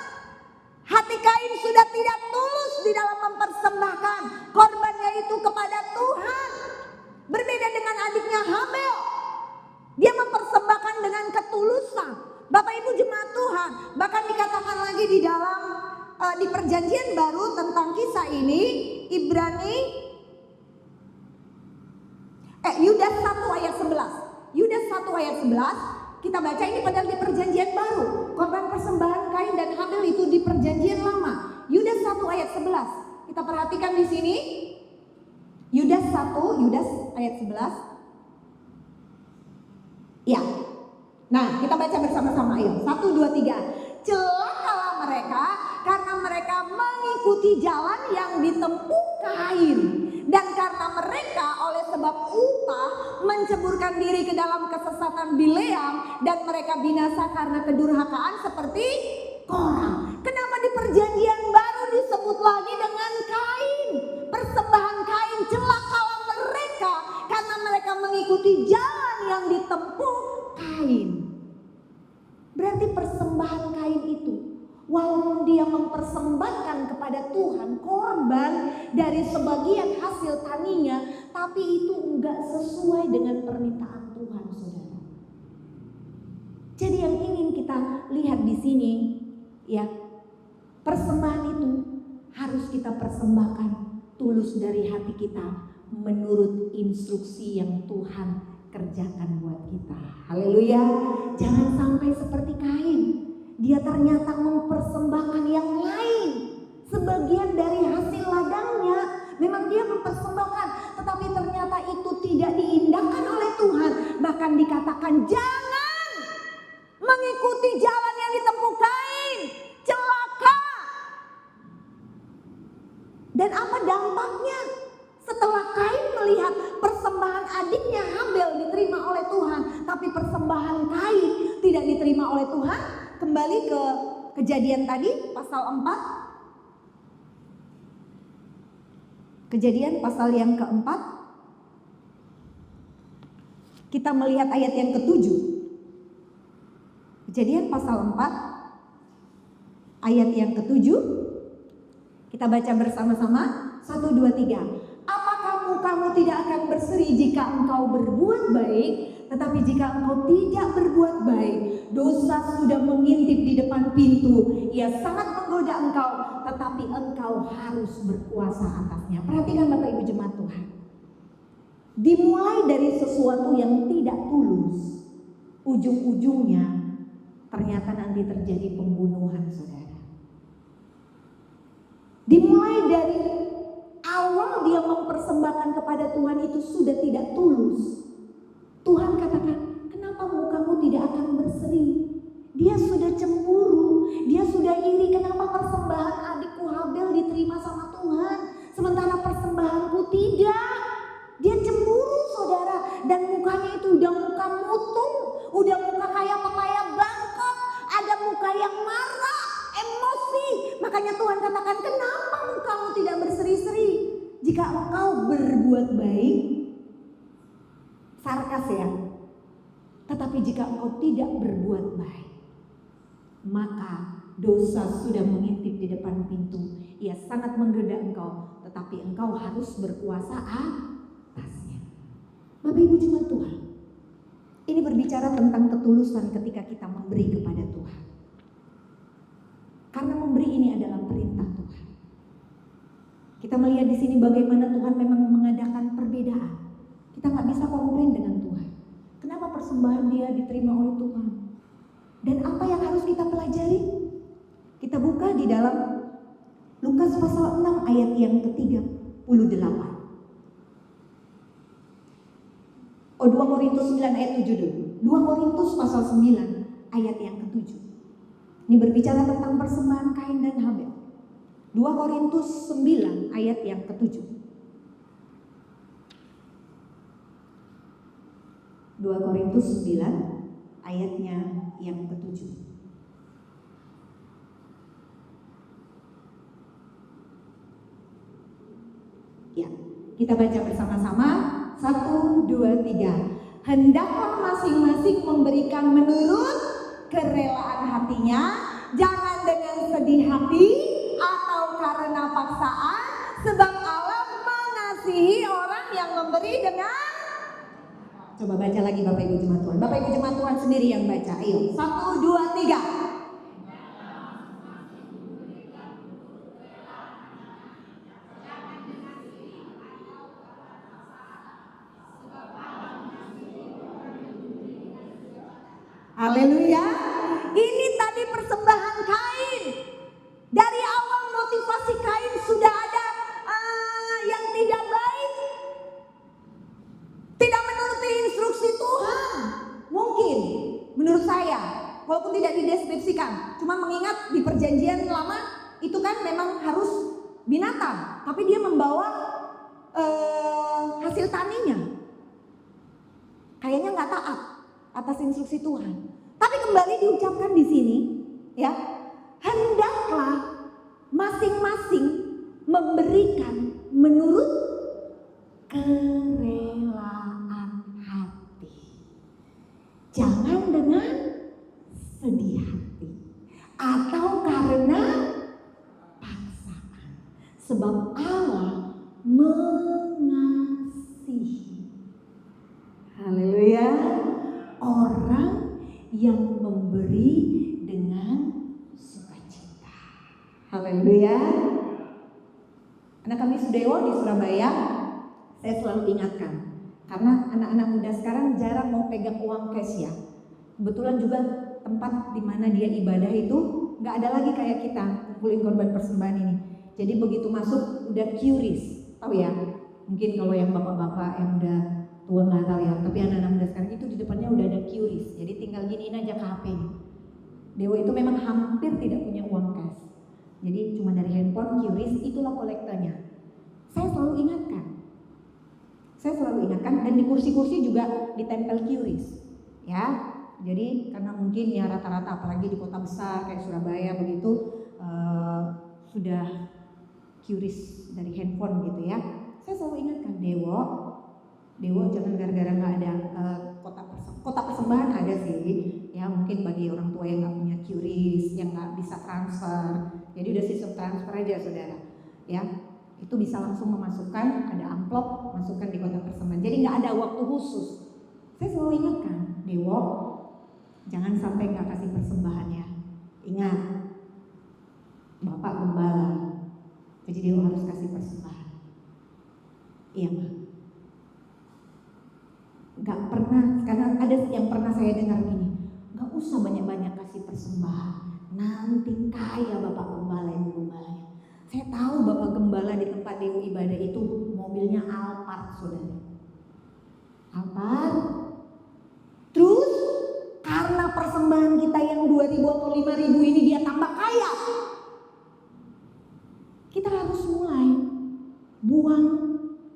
Hati Kain sudah tidak tulus di dalam mempersembahkan korbannya itu kepada Tuhan. Berbeda dengan adiknya Habel. Dia mempersembahkan dengan ketulusan. Bapak Ibu jemaat Tuhan, bahkan dikatakan lagi di dalam di perjanjian baru tentang kisah ini, Yudas 1 ayat 11. Yudas 1 ayat 11, kita baca ini padahal di perjanjian baru. Korban persembahan Kain dan Habel itu di perjanjian lama. Yudas 1 ayat 11. Kita perhatikan di sini. Yudas ayat 11. Ya. Nah, kita baca bersama-sama ayo. 1 2 3. Celakalah mereka karena mereka mengikuti jalan yang ditempuh Kain, dan karena mereka oleh sebab upah menceburkan diri ke dalam kesesatan Bileam, dan mereka binasa karena kedurhakaan seperti Korah. Kenapa di perjanjian baru disebut lagi dengan Kain? Persembahan Kain, celakalah mereka karena mereka mengikuti jalan yang ditempuh Kain. Berarti persembahan Kain itu, walaupun dia mempersembahkan kepada Tuhan korban dari sebagian hasil taninya, tapi itu enggak sesuai dengan permintaan Tuhan, saudara. Jadi yang ingin kita lihat di sini, ya, persembahan itu harus kita persembahkan tulus dari hati kita menurut instruksi yang Tuhan kerjakan buat kita. Haleluya. Jangan sampai seperti Kain. Dia ternyata mempersembahkan yang lain. Sebagian dari hasil ladangnya memang dia mempersembahkan, tetapi ternyata itu tidak diindahkan oleh Tuhan. Bahkan dikatakan jangan mengikuti jalan yang ditempuh Kain. Celaka. Dan apa dampaknya? Setelah Kain melihat persembahan adiknya Habel diterima oleh Tuhan, tapi persembahan Kain tidak diterima oleh Tuhan, kembali ke Kejadian tadi pasal 4. Kejadian pasal yang keempat. Kita melihat ayat yang ke-7. Kejadian pasal 4 ayat yang ke-7. Kita baca bersama-sama. 1 2 3. Kamu tidak akan berseri jika engkau berbuat baik, tetapi jika engkau tidak berbuat baik, dosa sudah mengintip di depan pintu. Ia sangat menggoda engkau, tetapi engkau harus berkuasa atasnya. Perhatikan Bapak Ibu jemaat Tuhan. Dimulai dari sesuatu yang tidak tulus, ujung-ujungnya ternyata nanti terjadi pembunuhan, saudara. Dimulai dari awal dia mempersembahkan kepada Tuhan itu sudah tidak tulus. Tuhan katakan, kenapa mukamu tidak akan berseri? Dia sudah cemburu, dia sudah iri. Kenapa persembahan adikku Habel diterima sama Tuhan, sementara persembahanku tidak? Dia cemburu, saudara. Dan mukanya itu udah muka mutung, udah muka kayak pepaya bangkok, ada muka yang marah, emosi. Makanya Tuhan katakan, kenapa mukamu tidak berseri-seri? Jika engkau berbuat baik, sarkas ya. Tetapi jika engkau tidak berbuat baik, maka dosa sudah mengintip di depan pintu. Ia sangat menggoda engkau, tetapi engkau harus berkuasa atasnya. Bapak Ibu jemaat Tuhan, ini berbicara tentang ketulusan ketika kita memberi kepada Tuhan. Karena memberi ini adalah perintah Tuhan. Kita melihat di sini bagaimana Tuhan memang mengadakan perbedaan. Kita nggak bisa komplain dengan Tuhan. Kenapa persembahan dia diterima oleh Tuhan? Dan apa yang harus kita pelajari? Kita buka di dalam Lukas pasal 6 ayat yang ke-38. 2 Korintus 9 ayat 7 dulu. 2 Korintus pasal 9 ayat yang ke-7. Ini berbicara tentang persembahan Kain dan Habel. 2 Korintus 9 ayat yang ke-7. 2 Korintus 9 ayatnya yang ke-7. Ya, kita baca bersama-sama. 1, 2, 3. hendaklah masing-masing memberikan menurut kerelaan hatinya, jangan dengan sedih hati atau karena paksaan, sebab Allah mengasihi orang yang memberi dengan. Coba baca lagi Bapak Ibu Jemaat Tuhan. Bapak Ibu Jemaat Tuhan sendiri yang baca. Ayo, 1, 2, 3. Haleluya. Ini tadi persembahan Kain. Dari awal motivasi Kain sudah ada yang tidak baik. Tidak menuruti instruksi Tuhan. Mungkin menurut saya, walaupun tidak dideskripsikan, cuma mengingat di perjanjian lama itu kan memang harus binatang, tapi dia membawa hasil taninya. Kayaknya nggak taat atas instruksi Tuhan. Tapi kembali diucapkan di sini, ya, hendaklah masing-masing memberikan menurut kerelaan hati. Jangan dengan sedih hati atau karena paksaan. Sebab Allah mengasihi. Haleluya. Orang yang memberi dengan sukacita. Haleluya. Anak kami Sudewo di Surabaya, saya selalu ingatkan, karena anak-anak muda sekarang jarang mau pegang uang cash ya. Kebetulan juga tempat di mana dia ibadah itu nggak ada lagi kayak kita kumpulin korban persembahan ini. Jadi begitu masuk udah QRIS, tahu ya? Mungkin kalau yang bapak-bapak yang udah tua nggak tahu ya. Tapi anak-anak muda sekarang itu di depannya udah ada QRIS. Jadi tinggal giniin aja ke HP-nya. Dewa itu memang hampir tidak punya uang cash. Jadi cuma dari handphone QRIS, itulah kolektornya. Saya selalu ingatkan dan di kursi-kursi juga ditempel QRIS, ya. Jadi karena mungkin ya rata-rata apalagi di kota besar kayak Surabaya begitu sudah QRIS dari handphone gitu ya. Saya selalu ingatkan Dewo jangan gara-gara nggak ada kota persembahan ada sih, ya mungkin bagi orang tua yang nggak punya QRIS, yang nggak bisa transfer, jadi udah sistem transfer aja saudara, ya. Itu bisa langsung memasukkan, ada amplop, masukkan di kotak persembahan. Jadi nggak ada waktu khusus. Saya selalu ingatkan, Dewo, jangan sampai nggak kasih persembahan ya. Ingat, Bapak Gembala, jadi Dewo harus kasih persembahan. Iya Mbak. Nggak pernah, karena ada yang pernah saya dengar gini, nggak usah banyak-banyak kasih persembahan, nanti kaya Bapak Gembala, Ibu Gembalanya. Saya tahu Bapak Gembala di tempat Dewo ibadah itu mobilnya Alphard, saudara. Alphard. Terus karena persembahan kita yang 2.000 atau 5.000 ini dia tambah kaya. Kita harus mulai buang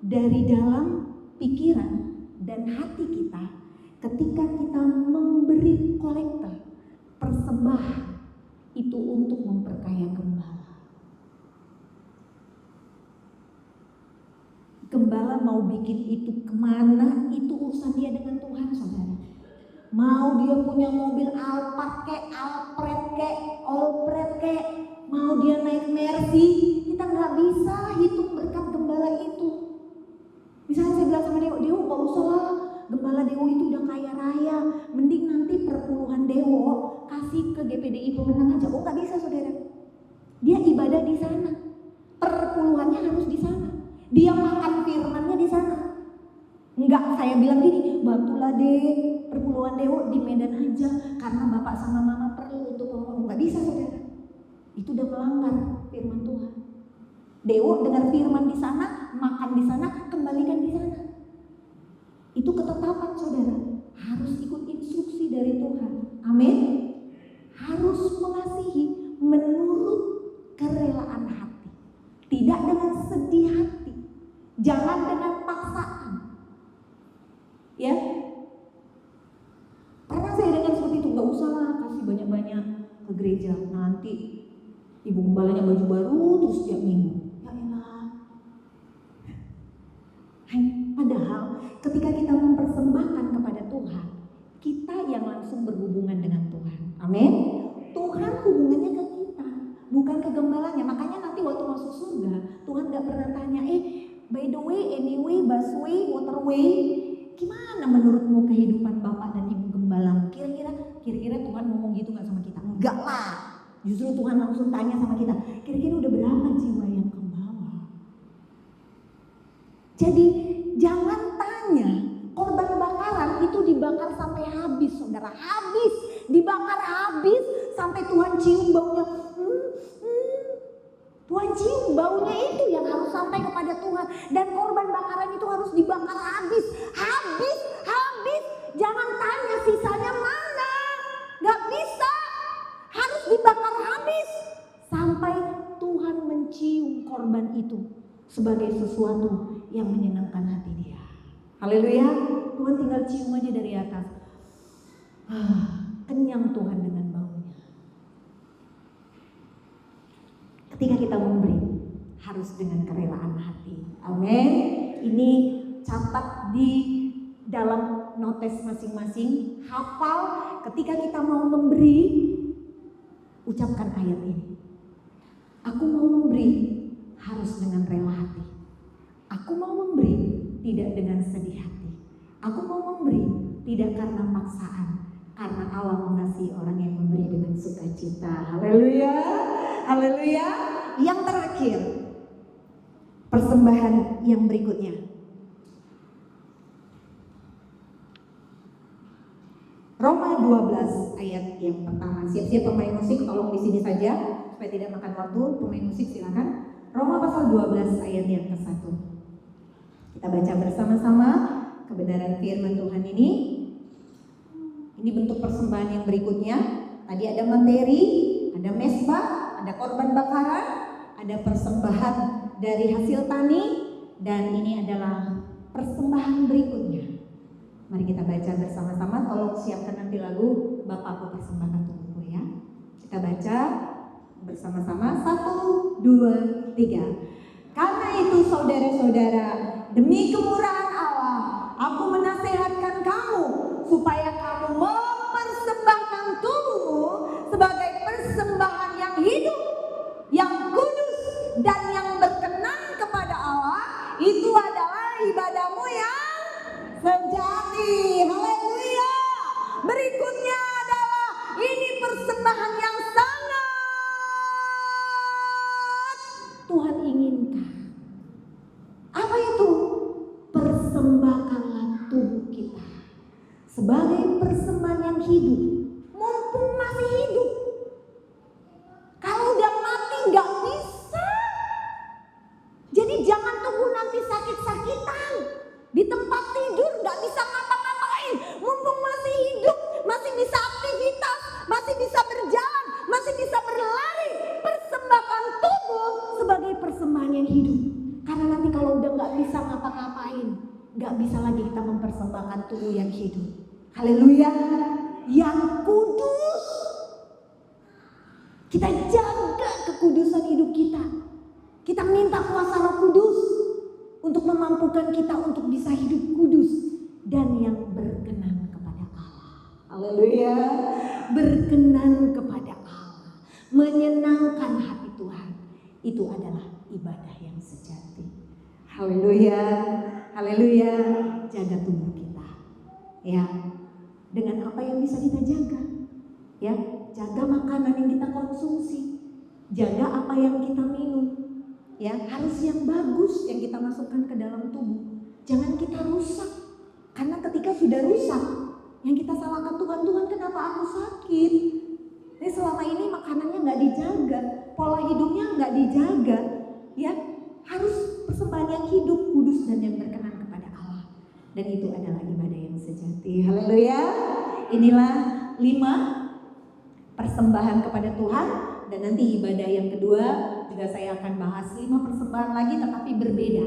dari dalam pikiran dan hati kita ketika kita memberi kolektor persembahan itu untuk memperkaya gembala. Gembala mau bikin itu kemana, itu urusan dia dengan Tuhan, saudara. Mau dia punya mobil Alphard kek, Alfred kek, Allbred kek, mau dia naik Mercy, kita nggak bisa hitung berkat gembala itu. Misalnya saya bilang sama Dewo gak usah lah, gembala Dewo itu udah kaya raya, mending nanti perpuluhan Dewo kasih ke GPDI Pemenang aja. Oh gak bisa saudara, dia ibadah di sana, perpuluhannya harus di sana. Dia makan firmannya di sana. Enggak, saya bilang gini, bantulah deh perpuluhan Dewo di Medan aja, karena bapak sama mama perlu untuk ngomong. Enggak bisa saudara, itu udah melanggar firman Tuhan. Dewo dengar firman di sana, makan di sana, kembalikan di sana. Itu ketetapan saudara, harus ikut instruksi dari Tuhan. Amin. Harus mengasihi menurut kerelaan hati, tidak dengan sedih hati. Jangan dengan paksaan. Ya. Pernah saya dengar seperti itu, gak usah lah kasih banyak-banyak ke gereja, nanti ibu gembalanya baju baru terus tiap minggu. Ya elah. Padahal ketika kita mempersembahkan kepada Tuhan, kita yang langsung berhubungan dengan Tuhan. Amin. Tuhan hubungannya ke kita, bukan ke gembalanya. Makanya nanti waktu masuk surga, Tuhan gak pernah tanya, by the way, anyway, busway, waterway, gimana menurutmu kehidupan Bapak dan Ibu Gembala? Kira-kira Tuhan ngomong gitu gak sama kita? Enggak lah. Justru Tuhan langsung tanya sama kita, kira-kira udah berapa jiwa yang kebawa? Jadi jangan tanya, korban bakaran itu dibakar sampai habis, saudara, habis, dibakar habis sampai Tuhan cium baunya. Tuhan cium baunya itu yang harus sampai kepada Tuhan, dan korban bakaran itu harus dibakar habis. Jangan tanya sisanya mana, gak bisa, harus dibakar habis sampai Tuhan mencium korban itu sebagai sesuatu yang menyenangkan hati Dia. Haleluya. Tuhan tinggal cium aja dari atas. Kenyang Tuhan dengan baunya. Ketika kita memberi, harus dengan kerelaan hati. Amin. Ini catat di dalam notes masing-masing. Hafal, ketika kita mau memberi, ucapkan ayat ini. Aku mau memberi harus dengan rela hati. Aku mau memberi tidak dengan sedih hati. Aku mau memberi tidak karena paksaan, karena Allah mengasihi orang yang memberi dengan sukacita. Haleluya, haleluya. Yang terakhir, persembahan yang berikutnya. Roma 12 ayat yang pertama. Siap-siap pemain musik, tolong di sini saja supaya tidak makan waktu. Pemain musik silakan. Roma pasal 12 ayat yang ke-1. Kita baca bersama-sama kebenaran firman Tuhan ini. Ini bentuk persembahan yang berikutnya. Tadi ada materi, ada mezbah, ada korban bakaran, ada persembahan dari hasil tani, dan ini adalah persembahan berikutnya. Mari kita baca bersama-sama. Tolong siapkan nanti lagu Bapakku persembahkan tubuhku ya. Kita baca bersama-sama. 1, 2, 3. Karena itu saudara-saudara, demi kemurahan Allah, aku menasehatkan kamu supaya kamu mempersembahkan tubuhmu sebagai persembahan yang hidup, yang kudus, dan yang berkenan kepada Allah. Itu adalah ibadahmu yang sejati. Haleluya. Berikutnya adalah ini persembahan yang sangat Tuhan inginkan. Apa itu? Persembahkanlah tubuh kita sebagai persembahan yang hidup, mumpung masih hidup. Kalau udah mati gak bisa. Jadi jangan tunggu nanti sakit-sakitan di tempat tidur, gak bisa ngapa-ngapain, mumpung masih hidup, masih bisa aktivitas, masih bisa berjalan, masih bisa berlari. Persembahkan tubuh sebagai persembahan yang hidup. Karena nanti kalau udah gak bisa ngapa-ngapain, gak bisa lagi kita mempersembahkan tubuh yang hidup. Haleluya. Yang kudus. Kita jaga kekudusan hidup kita. Kita minta kuasa Roh Kudus untuk memampukan kita untuk bisa hidup kudus dan yang berkenan kepada Allah. Haleluya. Berkenan kepada Allah, menyenangkan hati Tuhan. Itu adalah ibadah yang sejati. Haleluya. Haleluya. Jaga tubuh kita. Ya. Dengan apa yang bisa kita jaga? Ya, jaga makanan yang kita konsumsi. Jaga apa yang kita minum. Ya, harus yang bagus yang kita masukkan ke dalam tubuh. Jangan kita rusak. Karena ketika sudah rusak, yang kita salahkan Tuhan, Tuhan kenapa aku sakit? Jadi selama ini makanannya nggak dijaga, pola hidupnya nggak dijaga. Ya, harus persembahan yang hidup, kudus, dan yang berkenan kepada Allah. Dan itu adalah ibadah yang sejati. Haleluya. Inilah 5 persembahan kepada Tuhan. Dan nanti ibadah yang kedua juga saya akan bahas 5 persembahan lagi, tetapi berbeda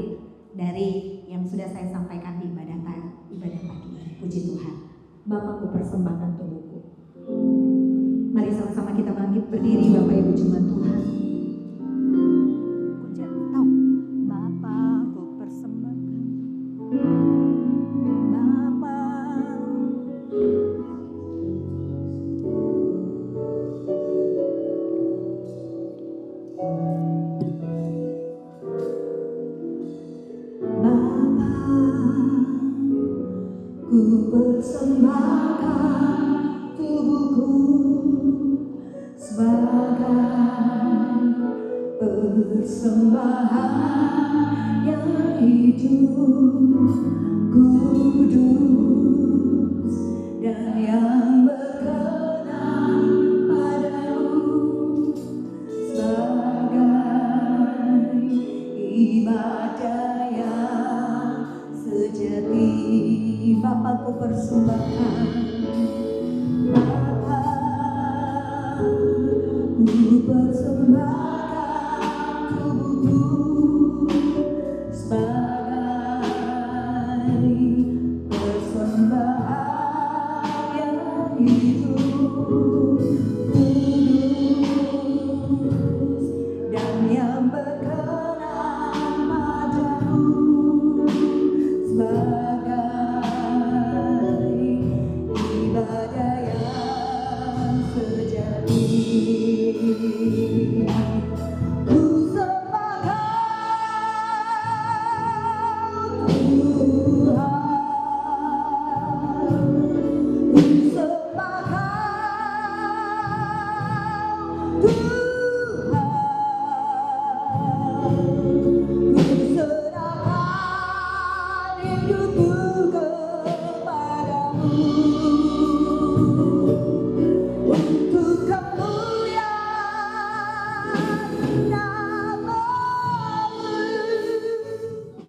dari yang sudah saya sampaikan di ibadah pagi. Puji Tuhan. Bapakku persembahkan tubuhku. Mari sama-sama kita bangkit berdiri, Bapak Ibu jemaat Tuhan. Bapakku persembahkan sebagai persembahan yang hidup, kudus dan yang berkenan padamu, sebagai ibadah yang sejati. Bapa, ku persembahkan, Bapa, ku persembahkan tubuhku sebagai persembahan yang hidup, kudus dan yang berkenan padamu, sebagai ibadah yang sejati. Ku sembahkan Tuhan, ku sembahkan Tuhan.